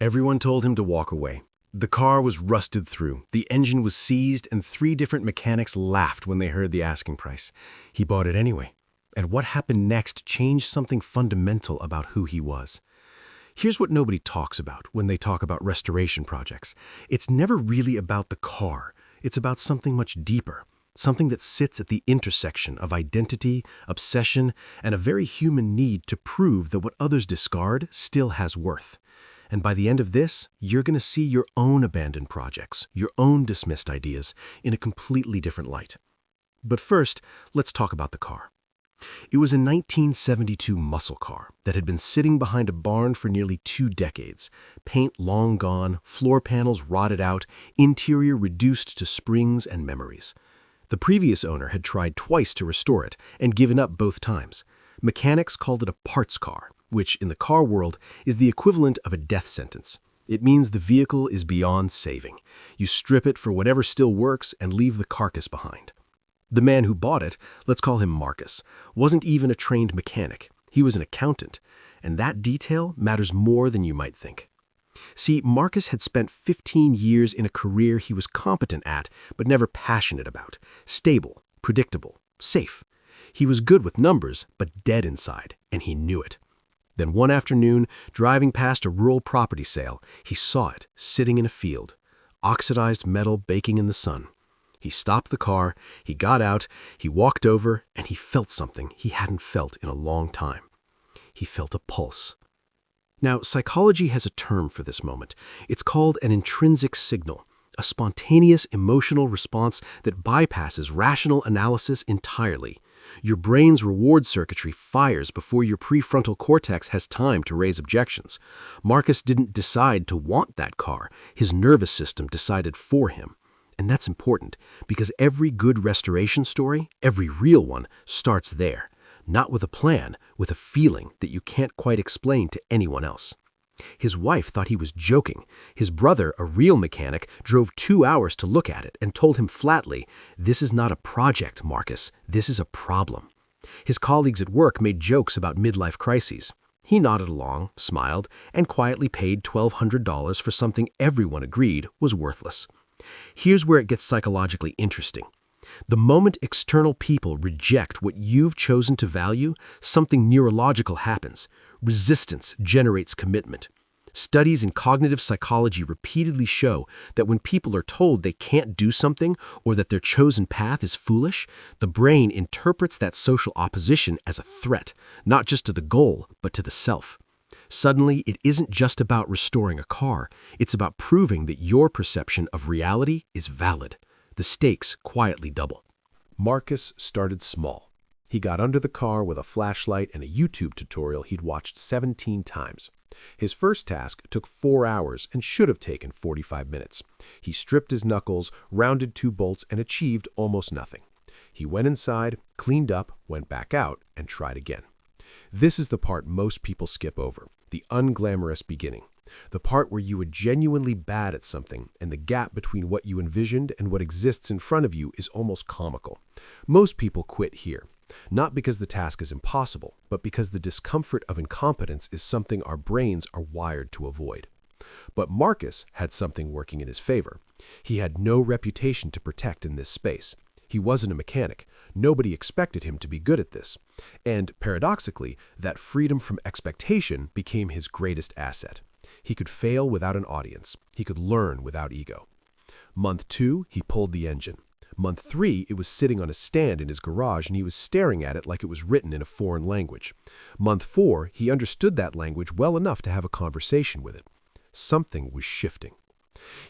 Everyone told him to walk away. The car was rusted through, the engine was seized, and 3 different mechanics laughed when they heard the asking price. He bought it anyway. And what happened next changed something fundamental about who he was. Here's what nobody talks about when they talk about restoration projects. It's never really about the car. It's about something much deeper, something that sits at the intersection of identity, obsession, and a very human need to prove that what others discard still has worth. And by the end of this, you're going to see your own abandoned projects, your own dismissed ideas, in a completely different light. But first, let's talk about the car. It was a 1972 muscle car that had been sitting behind a barn for nearly 2 decades, paint long gone, floor panels rotted out, interior reduced to springs and memories. The previous owner had tried twice to restore it and given up both times. Mechanics called it a parts car, which in the car world is the equivalent of a death sentence. It means the vehicle is beyond saving. You strip it for whatever still works and leave the carcass behind. The man who bought it, let's call him Marcus, wasn't even a trained mechanic. He was an accountant, and that detail matters more than you might think. See, Marcus had spent 15 years in a career he was competent at but never passionate about. Stable, predictable, safe. He was good with numbers, but dead inside, and he knew it. Then one afternoon, driving past a rural property sale, he saw it sitting in a field, oxidized metal baking in the sun. He stopped the car, he got out, he walked over, and he felt something he hadn't felt in a long time. He felt a pulse. Now, psychology has a term for this moment. It's called an intrinsic signal, a spontaneous emotional response that bypasses rational analysis entirely. Your brain's reward circuitry fires before your prefrontal cortex has time to raise objections. Marcus didn't decide to want that car. His nervous system decided for him. And that's important because every good restoration story, every real one, starts there. Not with a plan, with a feeling that you can't quite explain to anyone else. His wife thought he was joking. His brother, a real mechanic, drove 2 hours to look at it and told him flatly, "This is not a project, Marcus. This is a problem." His colleagues at work made jokes about midlife crises. He nodded along, smiled, and quietly paid $1,200 for something everyone agreed was worthless. Here's where it gets psychologically interesting. The moment external people reject what you've chosen to value, something neurological happens. Resistance generates commitment. Studies in cognitive psychology repeatedly show that when people are told they can't do something or that their chosen path is foolish, the brain interprets that social opposition as a threat, not just to the goal, but to the self. Suddenly, it isn't just about restoring a car. It's about proving that your perception of reality is valid. The stakes quietly double. Marcus started small. He got under the car with a flashlight and a YouTube tutorial he'd watched 17 times. His first task took 4 hours and should have taken 45 minutes. He stripped his knuckles, rounded 2 bolts, and achieved almost nothing. He went inside, cleaned up, went back out, and tried again. This is the part most people skip over, the unglamorous beginning. The part where you are genuinely bad at something and the gap between what you envisioned and what exists in front of you is almost comical. Most people quit here, not because the task is impossible, but because the discomfort of incompetence is something our brains are wired to avoid. But Marcus had something working in his favor. He had no reputation to protect in this space. He wasn't a mechanic. Nobody expected him to be good at this. And paradoxically, that freedom from expectation became his greatest asset. He could fail without an audience. He could learn without ego. Month 2, he pulled the engine. Month 3, it was sitting on a stand in his garage and he was staring at it like it was written in a foreign language. Month 4, he understood that language well enough to have a conversation with it. Something was shifting.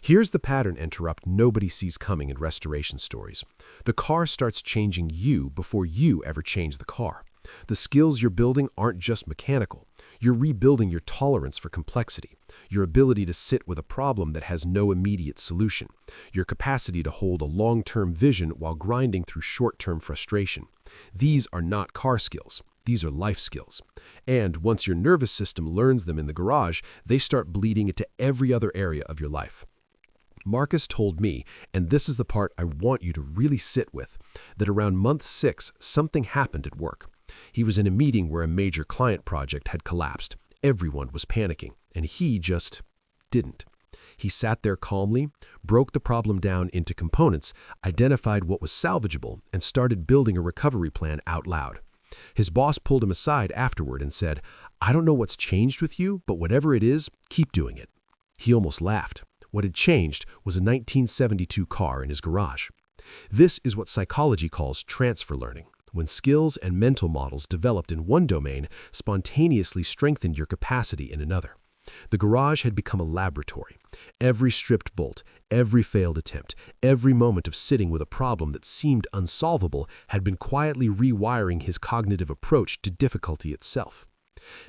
Here's the pattern interrupt nobody sees coming in restoration stories. The car starts changing you before you ever change the car. The skills you're building aren't just mechanical. You're rebuilding your tolerance for complexity, your ability to sit with a problem that has no immediate solution, your capacity to hold a long-term vision while grinding through short-term frustration. These are not car skills. These are life skills. And once your nervous system learns them in the garage, they start bleeding into every other area of your life. Marcus told me, and this is the part I want you to really sit with, that around month 6, something happened at work. He was in a meeting where a major client project had collapsed. Everyone was panicking, and he just didn't. He sat there calmly, broke the problem down into components, identified what was salvageable, and started building a recovery plan out loud. His boss pulled him aside afterward and said, "I don't know what's changed with you, but whatever it is, keep doing it." He almost laughed. What had changed was a 1972 car in his garage. This is what psychology calls transfer learning, when skills and mental models developed in one domain spontaneously strengthened your capacity in another. The garage had become a laboratory. Every stripped bolt, every failed attempt, every moment of sitting with a problem that seemed unsolvable had been quietly rewiring his cognitive approach to difficulty itself.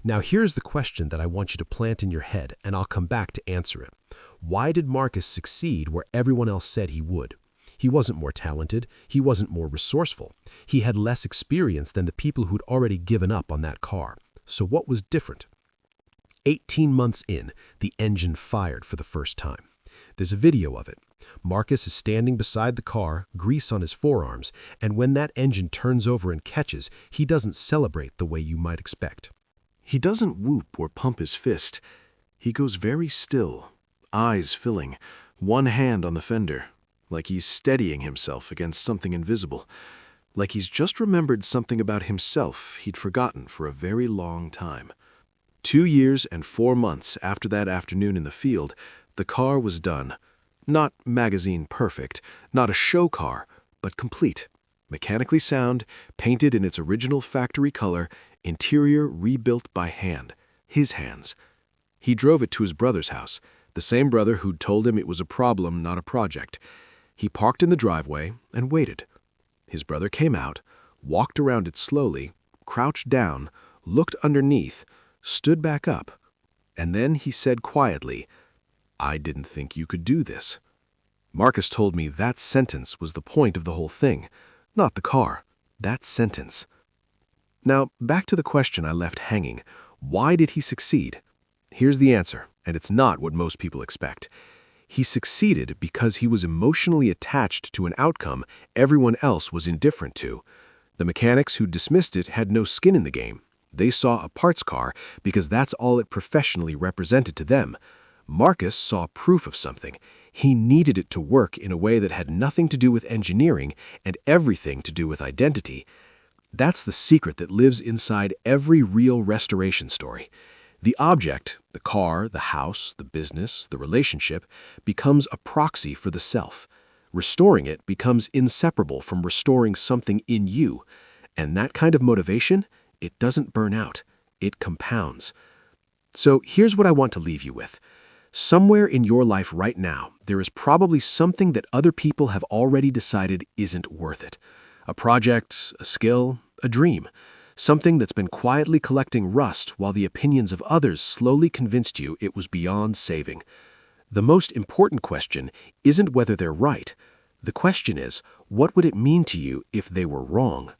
Now here's the question that I want you to plant in your head, and I'll come back to answer it. Why did Marcus succeed where everyone else said he would? He wasn't more talented. He wasn't more resourceful. He had less experience than the people who'd already given up on that car. So what was different? 18 months in, the engine fired for the first time. There's a video of it. Marcus is standing beside the car, grease on his forearms, and when that engine turns over and catches, he doesn't celebrate the way you might expect. He doesn't whoop or pump his fist. He goes very still, eyes filling, one hand on the fender, like he's steadying himself against something invisible, like he's just remembered something about himself he'd forgotten for a very long time. 2 years and 4 months after that afternoon in the field, the car was done. Not magazine perfect, not a show car, but complete. Mechanically sound, painted in its original factory color, interior rebuilt by hand, his hands. He drove it to his brother's house, the same brother who'd told him it was a problem, not a project. He parked in the driveway and waited. His brother came out, walked around it slowly, crouched down, looked underneath, stood back up, and then he said quietly, "I didn't think you could do this." Marcus told me that sentence was the point of the whole thing, not the car, that sentence. Now, back to the question I left hanging. Why did he succeed? Here's the answer, and it's not what most people expect. He succeeded because he was emotionally attached to an outcome everyone else was indifferent to. The mechanics who dismissed it had no skin in the game. They saw a parts car because that's all it professionally represented to them. Marcus saw proof of something. He needed it to work in a way that had nothing to do with engineering and everything to do with identity. That's the secret that lives inside every real restoration story. The object, the car, the house, the business, the relationship, becomes a proxy for the self. Restoring it becomes inseparable from restoring something in you. And that kind of motivation, it doesn't burn out. It compounds. So here's what I want to leave you with. Somewhere in your life right now, there is probably something that other people have already decided isn't worth it. A project, a skill, a dream. Something that's been quietly collecting rust while the opinions of others slowly convinced you it was beyond saving. The most important question isn't whether they're right. The question is, what would it mean to you if they were wrong?